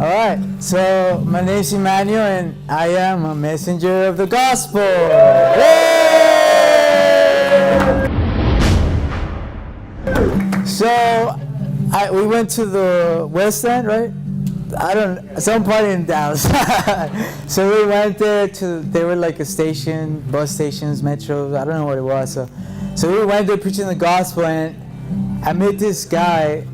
All right, so my name is Emmanuel, and I am a messenger of the gospel. Yay! So, we went to the West End, right? Some party in Dallas. So we went there they were like a station, bus stations, metros, I don't know what it was. So we went there preaching the gospel, and I met this guy.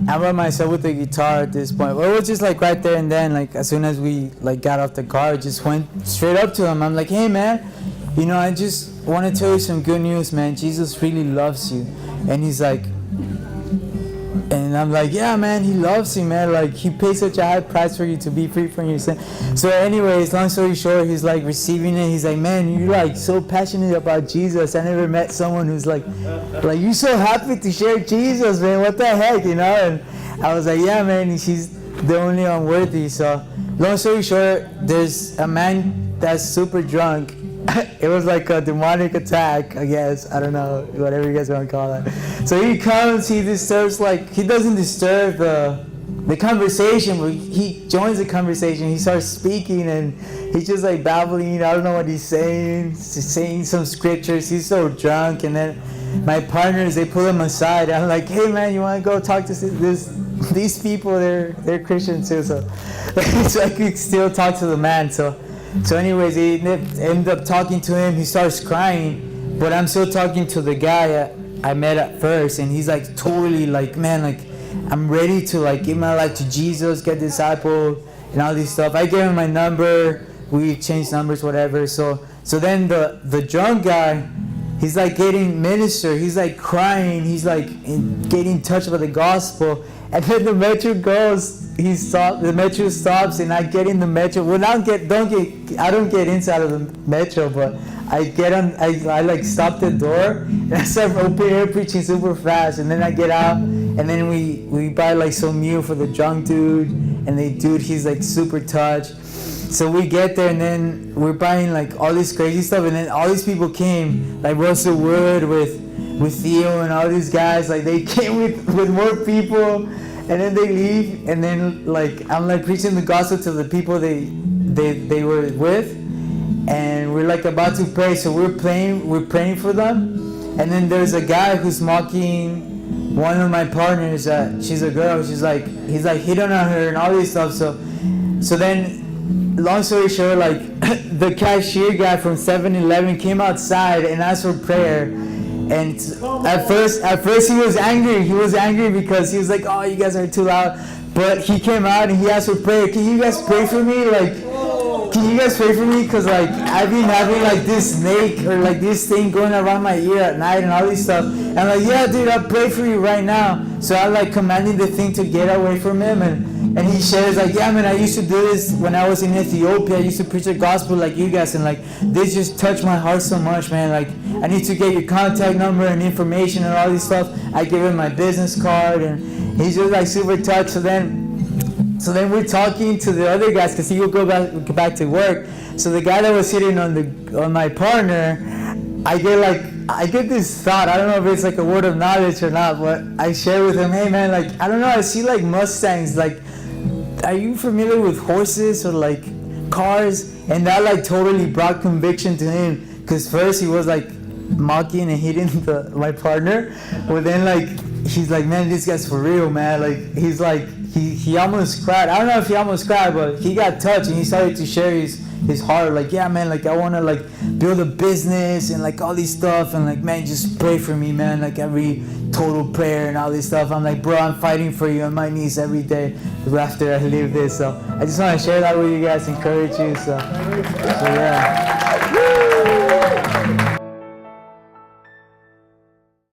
I brought myself with the guitar at this point. Well, it was just like right there and then, like as soon as we like got off the car, I just went straight up to him. I'm like, hey man, I just want to tell you some good news, man. Jesus really loves you. And he's like, and I'm like, yeah man, he loves you, man. Like he paid such a high price for you to be free from your sin. So anyways, long story short, he's like receiving it. He's like, man, you're like so passionate about Jesus. I never met someone who's like you're so happy to share Jesus, man. What the heck, And I was like, yeah man, he's the only unworthy. So long story short, there's a man that's super drunk. It was like a demonic attack, I guess. I don't know, whatever you guys want to call it. So he comes, he disturbs, he doesn't disturb the conversation, but he joins the conversation. He starts speaking, and he's just like babbling. I don't know what he's saying. He's saying some scriptures. He's so drunk. And then my partners, they pull him aside. I'm like, hey man, you want to go talk to these people? They're Christians too. So I could still talk to the man. So anyways, he ended up talking to him. He starts crying, but I'm still talking to the guy I met at first, and he's like totally like, man, like I'm ready to like give my life to Jesus, get discipled, and all this stuff. I gave him my number. We exchanged numbers, whatever. So then the drunk guy, he's like getting ministered. He's like crying. He's like getting touched by the gospel. And then the metro goes. The metro stops, and I get in the metro. Well, I don't get inside of the metro, but I get on. I like stop the door, and I start preaching super fast. And then I get out, and then we buy like some meal for the drunk dude, and he's like super touched. So we get there, and then we're buying like all this crazy stuff, and then all these people came, like Russell Wood with Theo and all these guys. Like they came with more people. And then they leave, and then like I'm like preaching the gospel to the people they were with, and we're like about to pray. So we're praying for them, and then there's a guy who's mocking one of my partners. She's a girl. He's like hitting on her and all this stuff. So then, long story short, like the cashier guy from 7-Eleven came outside and asked for prayer. And at first he was angry. He was angry because he was like, "Oh, you guys are too loud." But he came out and he asked for prayer. Can you guys pray for me? Can you guys pray for me? Because like I've been having like this snake or like this thing going around my ear at night and all this stuff. And I'm like, yeah, dude, I'll pray for you right now. So I like commanding the thing to get away from him, and he shares like, yeah, man, I used to do this when I was in Ethiopia. I used to preach the gospel like you guys, and like this just touched my heart so much, man. Like I need to get your contact number and information and all this stuff. I give him my business card, and he's just like super touched. So then we're talking to the other guys because he will go back to work. So the guy that was sitting on my partner, I get this thought. I don't know if it's like a word of knowledge or not, but I share with him, hey man, like I don't know, I see like Mustangs. Like, are you familiar with horses or like cars? And that like totally brought conviction to him, because first he was like mocking and hitting my partner, but then like he's like, man, this guy's for real, man. Like he's like he almost cried. I don't know if he almost cried, but he got touched and he started to share his heart. Like, yeah, man, like I want to like build a business and like all this stuff, and like, man, just pray for me, man. Like every total prayer and all this stuff. I'm like, bro, I'm fighting for you on my knees every day after I leave this. So I just want to share that with you guys, encourage you. So yeah. Woo!